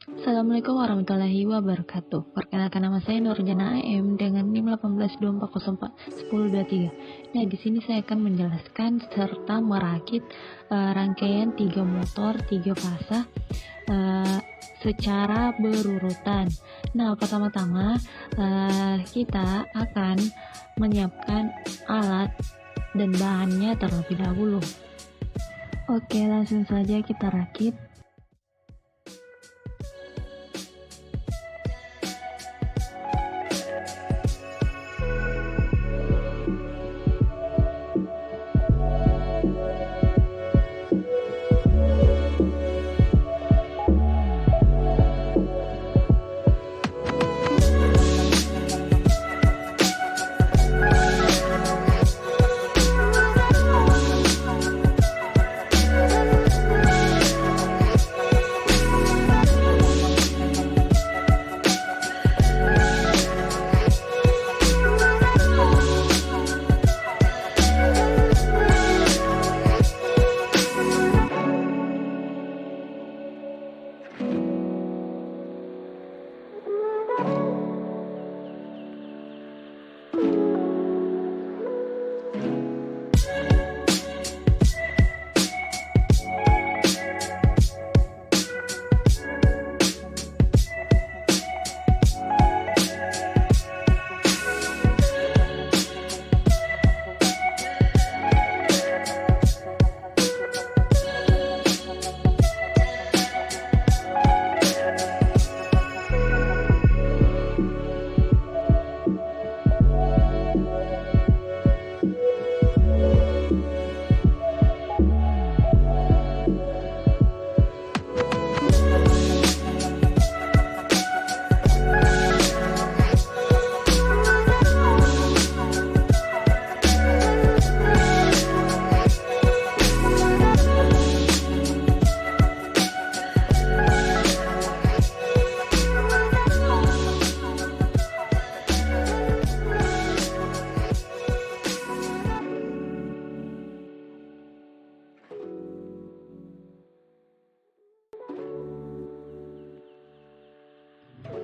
Assalamualaikum warahmatullahi wabarakatuh. Perkenalkan, nama saya Nurjana AM dengan NIM 1824041023. Nah, di sini saya akan menjelaskan serta merakit rangkaian 3 motor 3 fasa secara berurutan. Nah, pertama-tama kita akan menyiapkan alat dan bahannya terlebih dahulu. Oke, langsung saja kita rakit.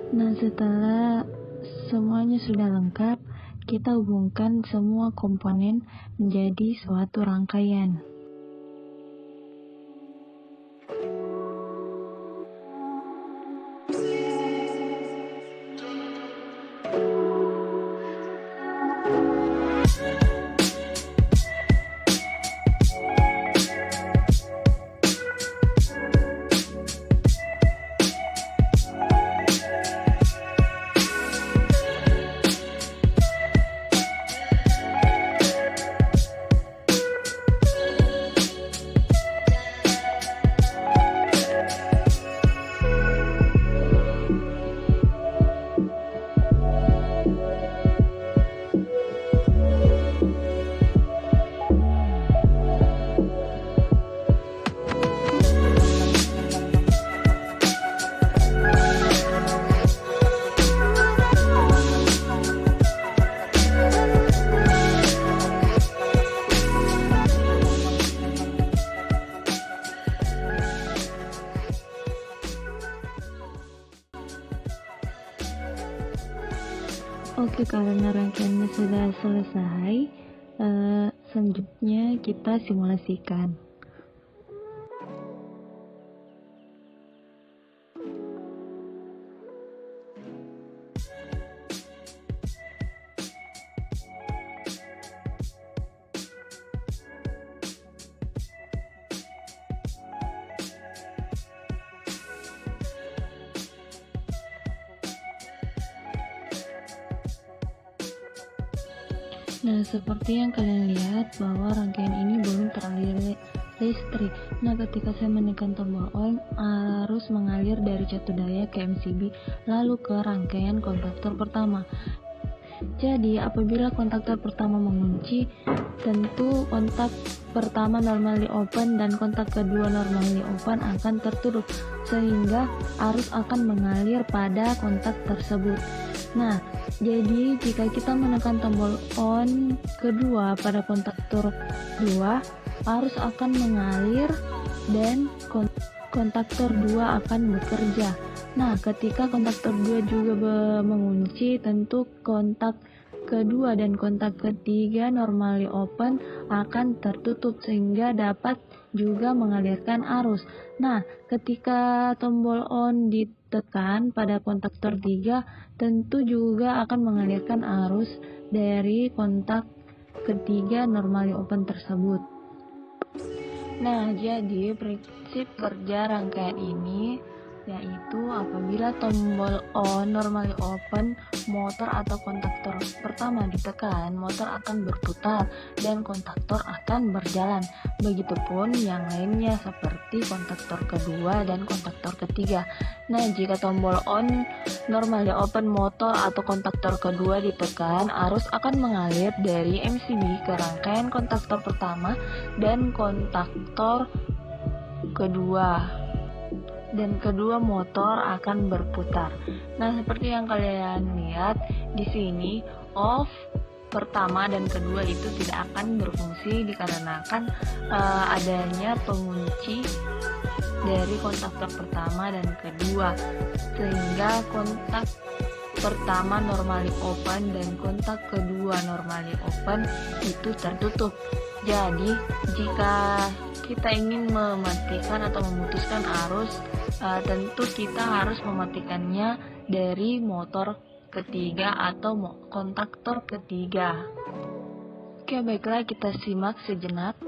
Nah, setelah semuanya sudah lengkap, kita hubungkan semua komponen menjadi suatu rangkaian. Oke, karena rangkaiannya sudah selesai, selanjutnya kita simulasikan. Nah, seperti yang kalian lihat bahwa rangkaian ini belum teraliri listrik. Nah, ketika saya menekan tombol on, arus mengalir dari catu daya ke MCB lalu ke rangkaian kontaktor pertama. Jadi, apabila kontaktor pertama mengunci, tentu kontak pertama normally open dan kontak kedua normally open akan tertutup, sehingga arus akan mengalir pada kontak tersebut. Nah, jadi jika kita menekan tombol on kedua pada kontaktor 2, arus akan mengalir dan kontaktor 2 akan bekerja. Nah, ketika kontaktor 2 juga mengunci, tentu kontak kedua dan kontak ketiga normally open akan tertutup sehingga dapat juga mengalirkan arus. Nah, ketika tombol on ditekan pada kontaktor 3, tentu juga akan mengalirkan arus dari kontak ketiga normally open tersebut. Nah, jadi prinsip kerja rangkaian ini yaitu apabila tombol on normally open motor atau kontaktor pertama ditekan, motor akan berputar dan kontaktor akan berjalan. Begitupun yang lainnya seperti kontaktor kedua dan kontaktor ketiga. Nah, jika tombol on normally open motor atau kontaktor kedua ditekan, arus akan mengalir dari MCB ke rangkaian kontaktor pertama dan kontaktor kedua, dan kedua motor akan berputar. Nah, seperti yang kalian lihat di sini, off pertama dan kedua itu tidak akan berfungsi dikarenakan adanya pengunci dari kontaktor pertama dan kedua, sehingga kontak pertama normally open dan kontak kedua normally open itu tertutup. Jadi, jika kita ingin mematikan atau memutuskan arus, tentu kita harus mematikannya dari motor ketiga atau kontaktor ketiga. Oke, baiklah, kita simak sejenak.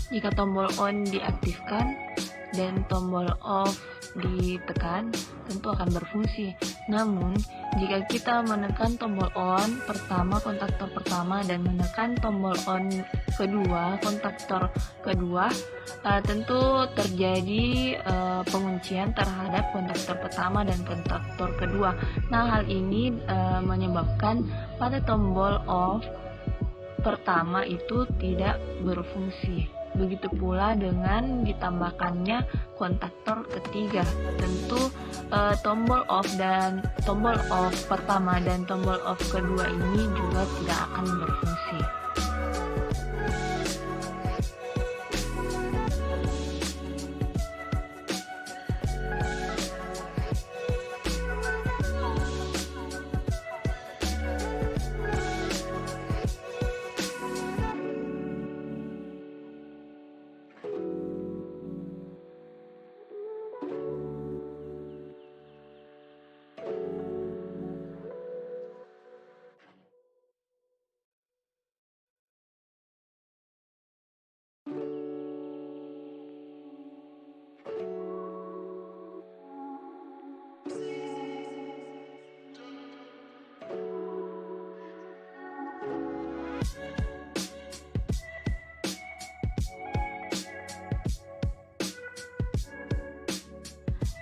Jika tombol on diaktifkan dan tombol off ditekan, tentu akan berfungsi. Namun, jika kita menekan tombol on pertama, kontaktor pertama, dan menekan tombol on kedua, kontaktor kedua, tentu terjadi penguncian terhadap kontaktor pertama dan kontaktor kedua. Nah, hal ini menyebabkan pada tombol off pertama itu tidak berfungsi. Begitu pula dengan ditambahkannya kontaktor ketiga, tentu tombol off pertama dan tombol off kedua ini juga tidak akan berfungsi.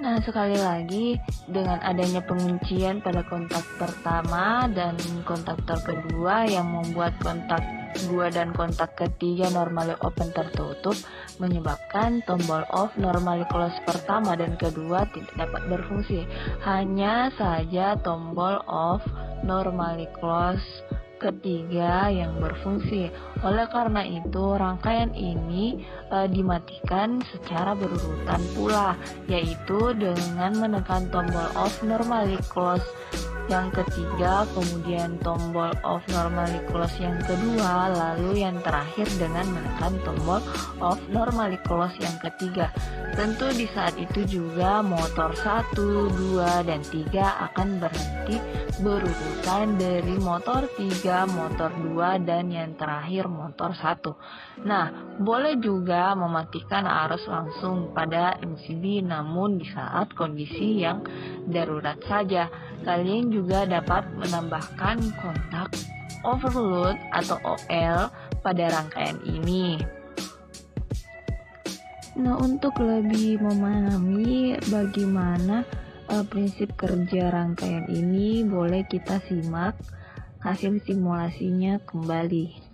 Nah, sekali lagi, dengan adanya penguncian pada kontak pertama dan kontaktor kedua yang membuat kontak 2 dan kontak ketiga normally open tertutup, menyebabkan tombol off normally close pertama dan kedua tidak dapat berfungsi. Hanya saja tombol off normally close ketiga yang berfungsi. Oleh karena itu, rangkaian ini dimatikan secara berurutan pula, yaitu dengan menekan tombol off normally close yang ketiga, kemudian tombol off normally close yang kedua, lalu yang terakhir dengan menekan tombol off normally close yang ketiga. Tentu di saat itu juga motor 1, 2, dan 3 akan berhenti berurutan dari motor 3, motor 2, dan yang terakhir motor 1. Nah, boleh juga mematikan arus langsung pada MCB, namun di saat kondisi yang darurat saja. Kalian juga dapat menambahkan kontak overload atau OL pada rangkaian ini. Nah, untuk lebih memahami bagaimana prinsip kerja rangkaian ini, boleh kita simak hasil simulasinya kembali.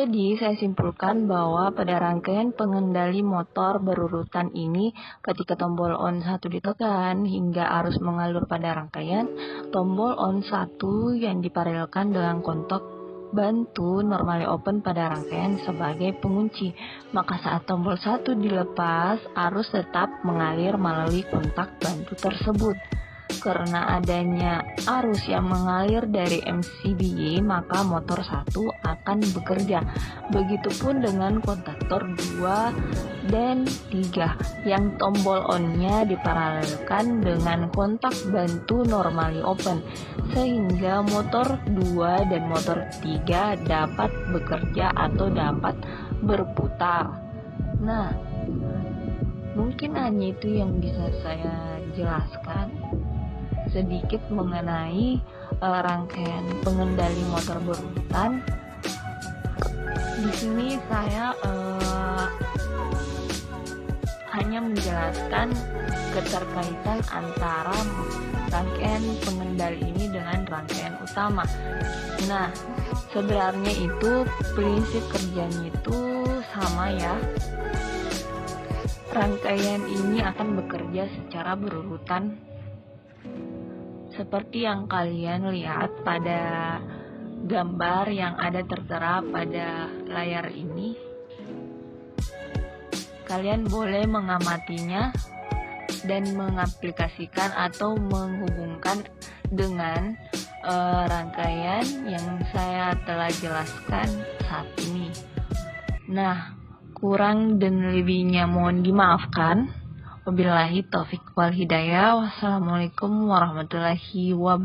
Jadi, saya simpulkan bahwa pada rangkaian pengendali motor berurutan ini, ketika tombol on 1 ditekan hingga arus mengalir pada rangkaian, tombol on 1 yang diparalelkan dengan kontak bantu normally open pada rangkaian sebagai pengunci. Maka saat tombol 1 dilepas, arus tetap mengalir melalui kontak bantu tersebut. Karena adanya arus yang mengalir dari MCB, maka motor 1 akan bekerja. Begitupun dengan kontaktor 2 dan 3 yang tombol on-nya diparalelkan dengan kontak bantu normally open, sehingga motor 2 dan motor 3 dapat bekerja atau dapat berputar. Nah, mungkin hanya itu yang bisa saya jelaskan sedikit mengenai rangkaian pengendali motor berurutan. Di sini saya hanya menjelaskan keterkaitan antara rangkaian pengendali ini dengan rangkaian utama. Nah, sebenarnya itu prinsip kerjanya itu sama ya. Rangkaian ini akan bekerja secara berurutan seperti yang kalian lihat pada gambar yang ada tertera pada layar ini. Kalian boleh mengamatinya dan mengaplikasikan atau menghubungkan dengan rangkaian yang saya telah jelaskan saat ini. Nah, kurang dan lebihnya mohon dimaafkan. Wabillahi taufiq wal hidayah. Wassalamualaikum warahmatullahi wabarakatuh.